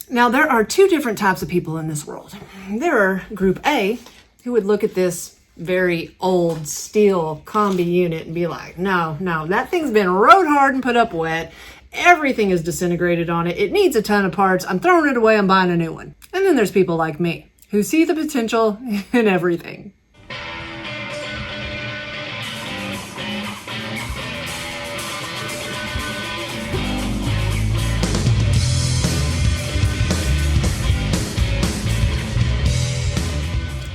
Now, there are two different types of people in this world. There are Group A, who would look at this very old Stihl combi unit and be like, no, that thing's been rode hard and put up wet. Everything is disintegrated on it. It needs a ton of parts. I'm throwing it away. I'm buying a new one. And then there's people like me who see the potential in everything.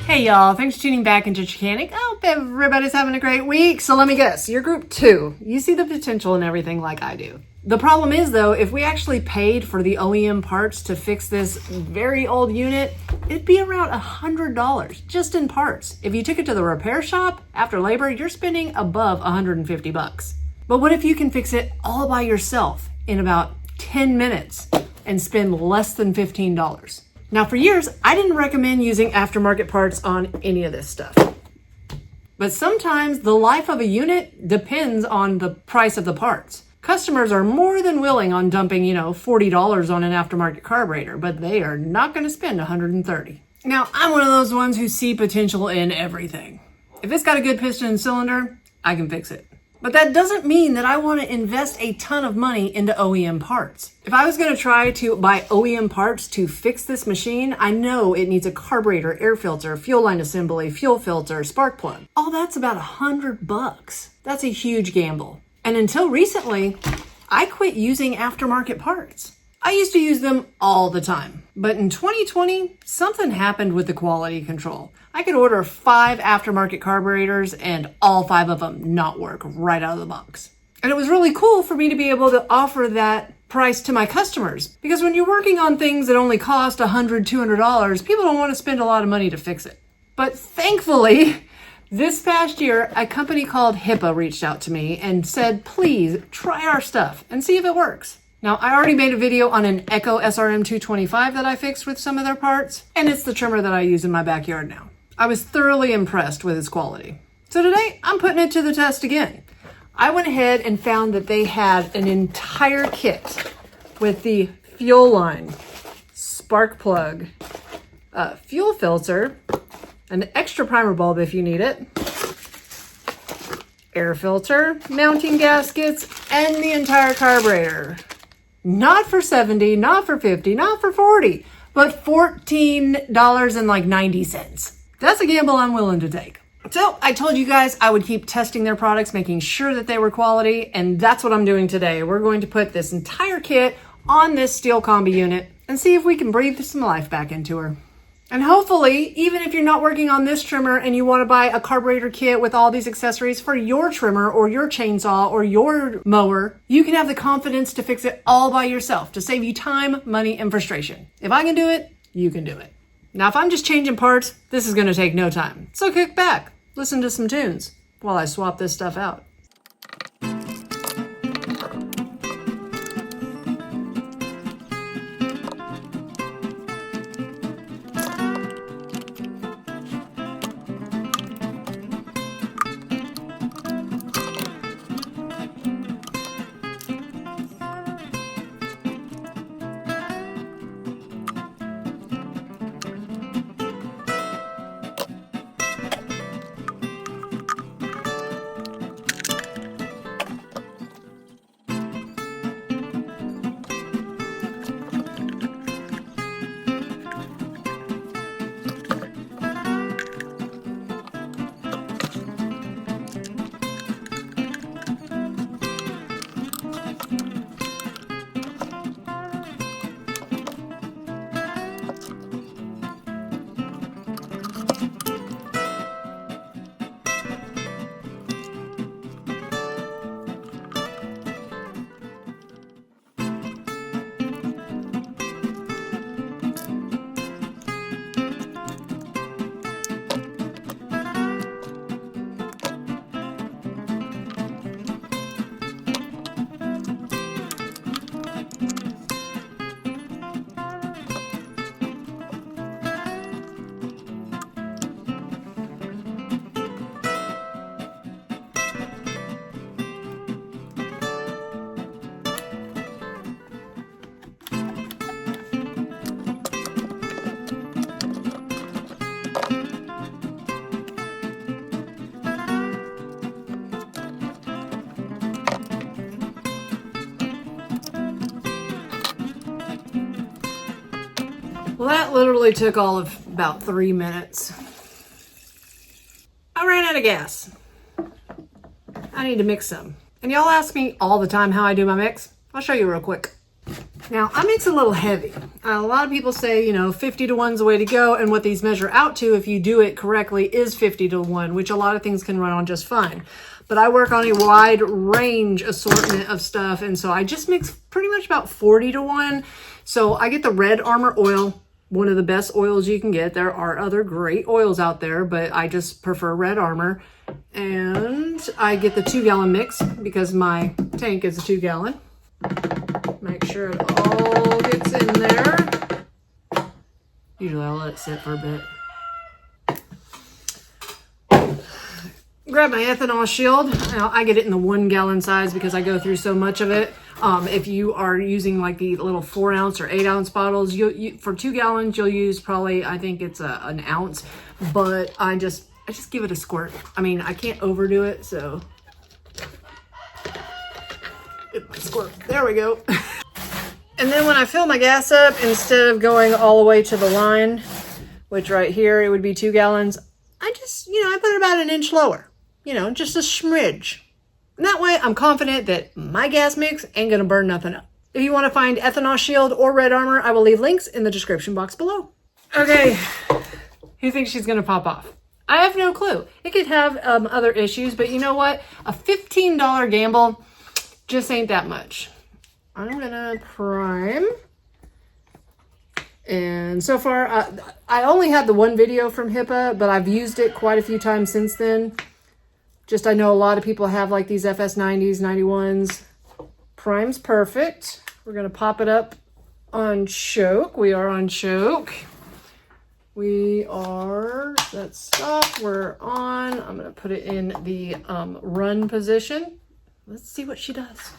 Hey y'all, thanks for tuning back into Chickanic. I hope everybody's having a great week. So let me guess, you're Group 2. You see the potential in everything like I do. The problem is though, if we actually paid for the OEM parts to fix this very old unit, it'd be around $100 just in parts. If you took it to the repair shop, after labor, you're spending above $150. But what if you can fix it all by yourself in about 10 minutes and spend less than $15? Now, for years, I didn't recommend using aftermarket parts on any of this stuff. But sometimes the life of a unit depends on the price of the parts. Customers are more than willing on dumping, $40 on an aftermarket carburetor, but they are not going to spend $130. Now, I'm one of those ones who see potential in everything. If it's got a good piston and cylinder, I can fix it. But that doesn't mean that I want to invest a ton of money into OEM parts. If I was going to try to buy OEM parts to fix this machine, I know it needs a carburetor, air filter, fuel line assembly, fuel filter, spark plug. All that's about $100. That's a huge gamble. And until recently, I quit using aftermarket parts. I used to use them all the time. But in 2020, something happened with the quality control. I could order 5 aftermarket carburetors and all 5 of them not work right out of the box. And it was really cool for me to be able to offer that price to my customers. Because when you're working on things that only cost $100, $200, people don't want to spend a lot of money to fix it. But thankfully, this past year, a company called Hipa reached out to me and said, please try our stuff and see if it works. Now, I already made a video on an Echo SRM 225 that I fixed with some of their parts, and it's the trimmer that I use in my backyard now. I was thoroughly impressed with its quality. So today, I'm putting it to the test again. I went ahead and found that they had an entire kit with the fuel line, spark plug, fuel filter, an extra primer bulb if you need it, air filter, mounting gaskets, and the entire carburetor. Not for $70, not for $50, not for $40, but $14.90. That's a gamble I'm willing to take. So I told you guys I would keep testing their products, making sure that they were quality, and that's what I'm doing today. We're going to put this entire kit on this Stihl combi unit and see if we can breathe some life back into her. And hopefully, even if you're not working on this trimmer and you want to buy a carburetor kit with all these accessories for your trimmer or your chainsaw or your mower, you can have the confidence to fix it all by yourself to save you time, money, and frustration. If I can do it, you can do it. Now, if I'm just changing parts, this is going to take no time. So kick back, listen to some tunes while I swap this stuff out. Well, that literally took all of about 3 minutes. I ran out of gas. I need to mix some. And y'all ask me all the time how I do my mix. I'll show you real quick. Now, I mix a little heavy. A lot of people say, 50 to 1's the way to go, and what these measure out to, if you do it correctly, is 50 to 1, which a lot of things can run on just fine. But I work on a wide range assortment of stuff, and so I just mix pretty much about 40 to 1. So I get the Red Armor oil, one of the best oils you can get. There are other great oils out there, but I just prefer Red Armor. And I get the 2-gallon mix because my tank is a 2-gallon. Make sure it all gets in there. Usually I'll let it sit for a bit. Grab my ethanol shield. Now, I get it in the 1-gallon size because I go through so much of it. If you are using like the little 4-ounce or 8-ounce bottles, for 2 gallons, you'll use probably, I think it's an ounce, but I just give it a squirt. I mean, I can't overdo it, so. Squirt. There we go. And then when I fill my gas up, instead of going all the way to the line, which right here, it would be 2 gallons, I just, I put it about an inch lower, just a smidge. And that way I'm confident that my gas mix ain't gonna burn nothing up. If you wanna find Ethanol Shield or Red Armor, I will leave links in the description box below. Okay, who thinks she's gonna pop off? I have no clue. It could have other issues, but you know what? A $15 gamble just ain't that much. I'm gonna prime. And so far, I only had the one video from Hipa, but I've used it quite a few times since then. Just, I know a lot of people have like these FS90s, 91s. Prime's perfect. We're gonna pop it up on choke. We are on choke. That's stop, we're on. I'm gonna put it in the run position. Let's see what she does.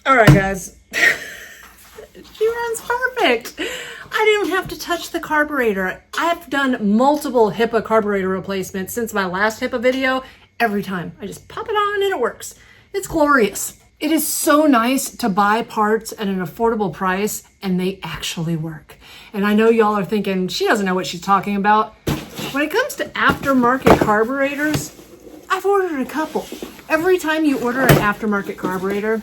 All right, guys. She runs perfect. I didn't have to touch the carburetor. I've done multiple Hipa carburetor replacements since my last Hipa video. Every time I just pop it on and it works. It's glorious. It is so nice to buy parts at an affordable price and they actually work. And I know y'all are thinking, she doesn't know what she's talking about. When it comes to aftermarket carburetors, I've ordered a couple. Every time you order an aftermarket carburetor,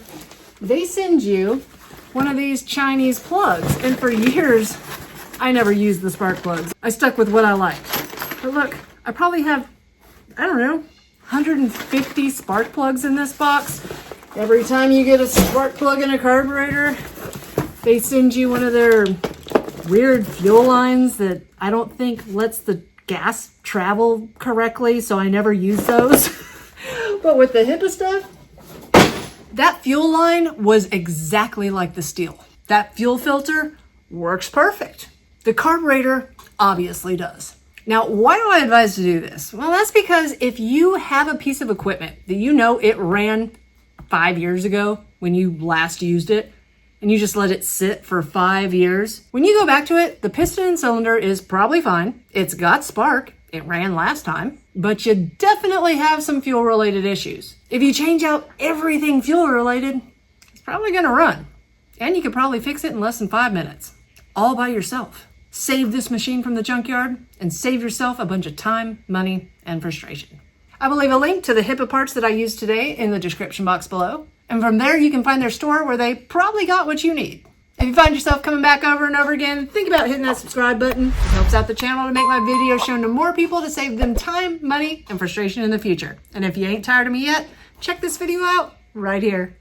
they send you one of these Chinese plugs. And for years, I never used the spark plugs. I stuck with what I liked. But look, I probably have, I don't know, 150 spark plugs in this box. Every time you get a spark plug in a carburetor, they send you one of their weird fuel lines that I don't think lets the gas travel correctly, so I never use those. But with the Hipa stuff, that fuel line was exactly like the Stihl. That fuel filter works perfect. The carburetor obviously does. Now, why do I advise to do this? Well, that's because if you have a piece of equipment that you know it ran 5 years ago when you last used it, and you just let it sit for 5 years, when you go back to it, the piston and cylinder is probably fine. It's got spark. It ran last time, but you definitely have some fuel related issues. If you change out everything fuel related, it's probably gonna run. And you could probably fix it in less than 5 minutes, all by yourself. Save this machine from the junkyard and save yourself a bunch of time, money, and frustration. I will leave a link to the Hipa parts that I used today in the description box below. And from there, you can find their store where they probably got what you need. If you find yourself coming back over and over again, think about hitting that subscribe button. It helps out the channel to make my videos shown to more people to save them time, money, and frustration in the future. And if you ain't tired of me yet, check this video out right here.